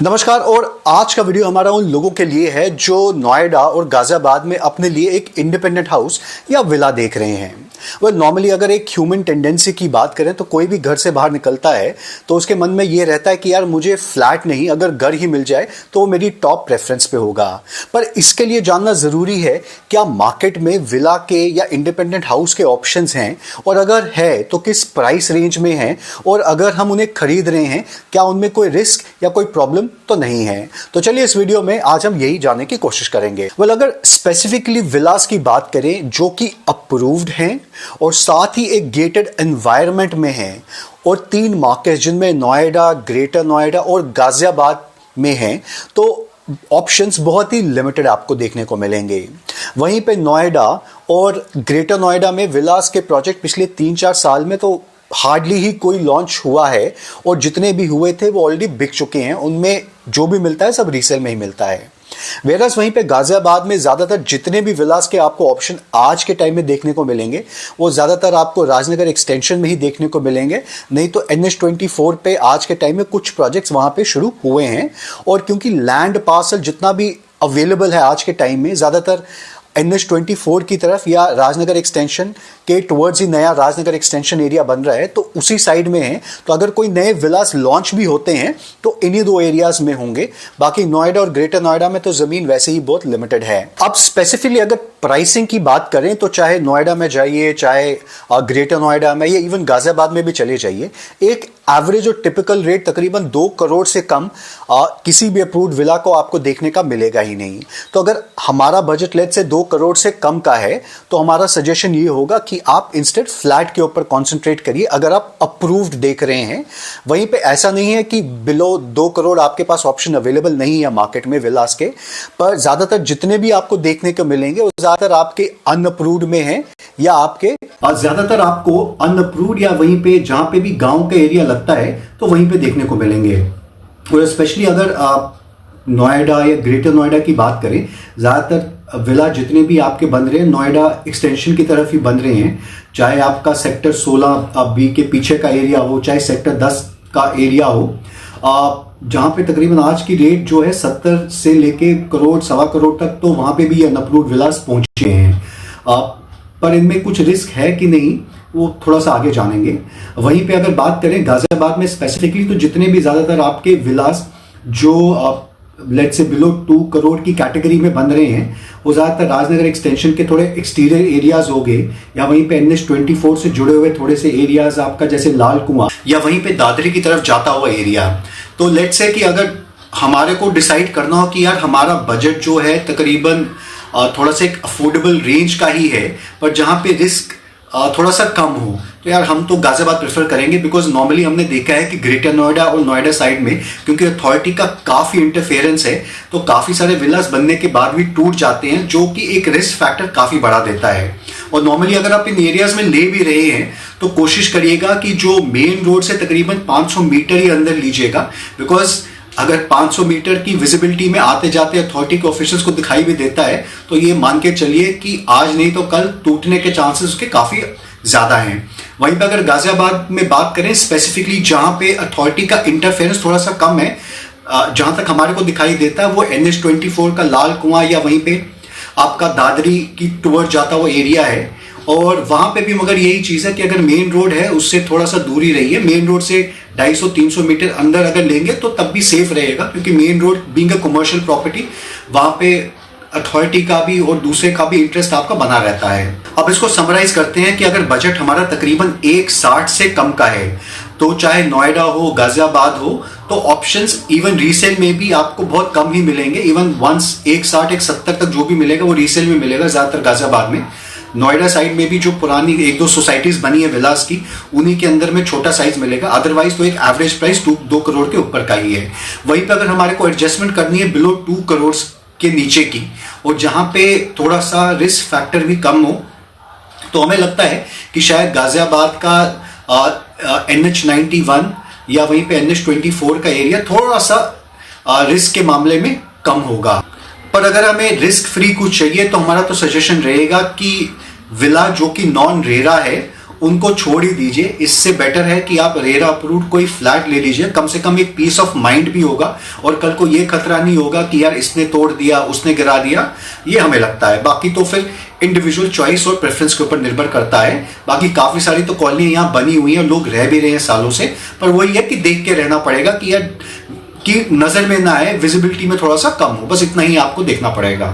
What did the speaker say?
नमस्कार। और आज का वीडियो हमारा उन लोगों के लिए है जो नोएडा और गाजियाबाद में अपने लिए एक इंडिपेंडेंट हाउस या विला देख रहे हैं। वह नॉर्मली अगर एक ह्यूमन टेंडेंसी की बात करें तो कोई भी घर से बाहर निकलता है तो उसके मन में ये रहता है कि यार मुझे फ्लैट नहीं, अगर घर ही मिल जाए तो वो मेरी टॉप प्रेफरेंस पे होगा। पर इसके लिए जानना ज़रूरी है क्या मार्केट में विला के या इंडिपेंडेंट हाउस के ऑप्शंस हैं, और अगर है तो किस प्राइस रेंज में हैं, और अगर हम उन्हें खरीद रहे हैं क्या उनमें कोई रिस्क या कोई प्रॉब्लम तो नहीं है। तो चलिए इस वीडियो में आज हम यही जानने की कोशिश करेंगे। अगर स्पेसिफिकली विलास की बात करें जो कि अप्रूव्ड हैं और साथ ही एक गेटेड एनवायरनमेंट में हैं और 3 मार्केट्स जिनमें नोएडा, ग्रेटर नोएडा और गाजियाबाद में हैं, तो ऑप्शंस बहुत ही लिमिटेड आपको देखने को मिलेंगे। वहीं पे नोएडा और ग्रेटर नोएडा में विलास के प्रोजेक्ट पिछले 3-4 साल में तो हार्डली ही कोई लॉन्च हुआ है, और जितने भी हुए थे वो ऑलरेडी बिक चुके हैं। उनमें जो भी मिलता है सब रीसेल में ही मिलता है। वेरस वहीं पे गाजियाबाद में ज़्यादातर जितने भी विलास के आपको ऑप्शन आज के टाइम में देखने को मिलेंगे वो ज़्यादातर आपको राजनगर एक्सटेंशन में ही देखने को मिलेंगे, नहीं तो NH24 पे आज के टाइम में कुछ प्रोजेक्ट्स वहाँ पे शुरू हुए हैं। और क्योंकि लैंड पार्सल जितना भी अवेलेबल है आज के टाइम में ज़्यादातर NH24 की तरफ या राजनगर एक्सटेंशन के टुवर्ड्स ही नया राजनगर एक्सटेंशन एरिया बन रहा है तो उसी साइड में है। तो अगर कोई नए विलास लॉन्च भी होते हैं तो इन्हीं 2 एरियाज में होंगे। बाकी नोएडा और ग्रेटर नोएडा में तो ज़मीन वैसे ही बहुत लिमिटेड है। अब स्पेसिफिकली अगर प्राइसिंग की बात करें तो चाहे नोएडा में जाइए, चाहे ग्रेटर नोएडा में, या इवन गाजियाबाद में भी चले जाइए, एक एवरेज और टिपिकल रेट तकरीबन 2 करोड़ से कम किसी भी अप्रूव्ड विला को आपको देखने का मिलेगा ही नहीं। तो अगर हमारा बजट लेट से 2 करोड़ से कम का है तो हमारा सजेशन ये होगा कि आप इंस्टेड फ्लैट के ऊपर कॉन्सेंट्रेट करिए अगर आप अप्रूव्ड देख रहे हैं। वहीं पे ऐसा नहीं है कि बिलो 2 करोड़ आपके पास ऑप्शन अवेलेबल नहीं है मार्केट में विलास के, पर ज़्यादातर जितने भी आपको देखने को मिलेंगे वो ज़्यादातर आपके अनअप्रूव्ड में हैं या आपके ज़्यादातर आपको अनअप्रूव्ड या वहीं पे जहाँ पे भी गाँव का एरिया लगता है तो वहीं पे देखने को मिलेंगे। और स्पेशली अगर आप नोएडा या ग्रेटर नोएडा की बात करें, ज़्यादातर विला जितने भी आपके बन रहे हैं नोएडा एक्सटेंशन की तरफ ही बन रहे हैं, चाहे आपका सेक्टर 16B के पीछे का एरिया हो, चाहे सेक्टर 10 का एरिया हो, जहाँ पे तकरीबन आज की रेट जो है 70 से लेके करोड़, 1.25 करोड़ तक, तो वहाँ पे भी अनअप्रूव्ड विलास पहुँचे हैं। पर इनमें कुछ रिस्क है कि नहीं वो थोड़ा सा आगे जानेंगे। वहीं पे अगर बात करें गाजियाबाद में स्पेसिफिकली तो जितने भी ज़्यादातर आपके विलास जो लेट्स से बिलो 2 करोड़ की कैटेगरी में बन रहे हैं वो ज़्यादातर राजनगर एक्सटेंशन के थोड़े एक्सटीरियर एरियाज हो गए, या वहीं पे NH24 से जुड़े हुए थोड़े से एरियाज आपका जैसे लाल कुआं या वहीं पे दादरी की तरफ जाता हुआ एरिया। तो लेट्स से कि अगर हमारे को डिसाइड करना हो कि यार हमारा बजट जो है तकरीबन थोड़ा सा एक अफोर्डेबल रेंज का ही है पर जहाँ पे रिस्क थोड़ा सा कम हो, तो यार हम तो गाजियाबाद प्रेफर करेंगे। बिकॉज नॉर्मली हमने देखा है कि ग्रेटर नोएडा और नोएडा साइड में क्योंकि अथॉरिटी का काफ़ी इंटरफेरेंस है तो काफ़ी सारे विलास बनने के बाद भी टूट जाते हैं, जो कि एक रिस्क फैक्टर काफ़ी बढ़ा देता है। और नॉर्मली अगर आप इन एरियाज में ले भी रहे हैं तो कोशिश करिएगा कि जो मेन रोड से तकरीबन 500 मीटर ही अंदर लीजिएगा। बिकॉज अगर 500 मीटर की विजिबिलिटी में आते जाते अथॉरिटी के ऑफिसर्स को दिखाई भी देता है तो ये मान के चलिए कि आज नहीं तो कल टूटने के चांसेस उसके काफ़ी ज़्यादा हैं। वहीं पर अगर गाजियाबाद में बात करें स्पेसिफिकली जहाँ पे अथॉरिटी का इंटरफेरेंस थोड़ा सा कम है, जहाँ तक हमारे को दिखाई देता है वो NH24 का लाल कुआं या वहीं पे आपका दादरी की टूवर्ड जाता हुआ एरिया है। और वहाँ पे भी मगर यही चीज़ है कि अगर मेन रोड है उससे थोड़ा सा दूरी रही है, मेन रोड से 250-300 मीटर अंदर अगर लेंगे तो तब भी सेफ रहेगा, क्योंकि main road being a commercial property वहाँ पे अथॉरिटी का भी और दूसरे का भी इंटरेस्ट आपका बना रहता है। अब इसको समराइज करते हैं कि अगर बजट हमारा तकरीबन 160 से कम का है तो चाहे नोएडा हो, गाजियाबाद हो, तो ऑप्शंस इवन रीसेल में भी आपको बहुत कम ही मिलेंगे। इवन 160-170 तक जो भी मिलेगा वो रीसेल में मिलेगा ज़्यादातर गाजियाबाद में। नोएडा साइड में भी जो पुरानी 1-2 सोसाइटीज बनी है विलास की उन्हीं के अंदर में छोटा साइज मिलेगा, अदरवाइज तो एक एवरेज प्राइस 2 करोड़ के ऊपर का ही है। वहीं पर अगर हमारे को एडजस्टमेंट करनी है बिलो 2 करोड़ के नीचे की और जहाँ पे थोड़ा सा रिस्क फैक्टर भी कम हो, तो हमें लगता है कि शायद गाजियाबाद का NH91 या वहीं पे NH24 का एरिया थोड़ा सा रिस्क के मामले में कम होगा। पर अगर हमें रिस्क फ्री कुछ चाहिए तो हमारा तो सजेशन रहेगा कि विला जो कि नॉन रेरा है उनको छोड़ ही दीजिए। इससे बेटर है कि आप रेरा अप्रूव्ड कोई फ्लैट ले लीजिए, कम से कम एक पीस ऑफ माइंड भी होगा और कल को ये खतरा नहीं होगा कि यार इसने तोड़ दिया, उसने गिरा दिया, ये हमें लगता है। बाकी तो फिर इंडिविजुअल चॉइस और प्रेफरेंस के ऊपर निर्भर करता है। बाकी काफी सारी तो कॉलोनी यहाँ बनी हुई है, लोग रह भी रहे हैं सालों से, पर वही है कि देख के रहना पड़ेगा कि यार कि नजर में ना आए, विजिबिलिटी में थोड़ा सा कम हो, बस इतना ही आपको देखना पड़ेगा।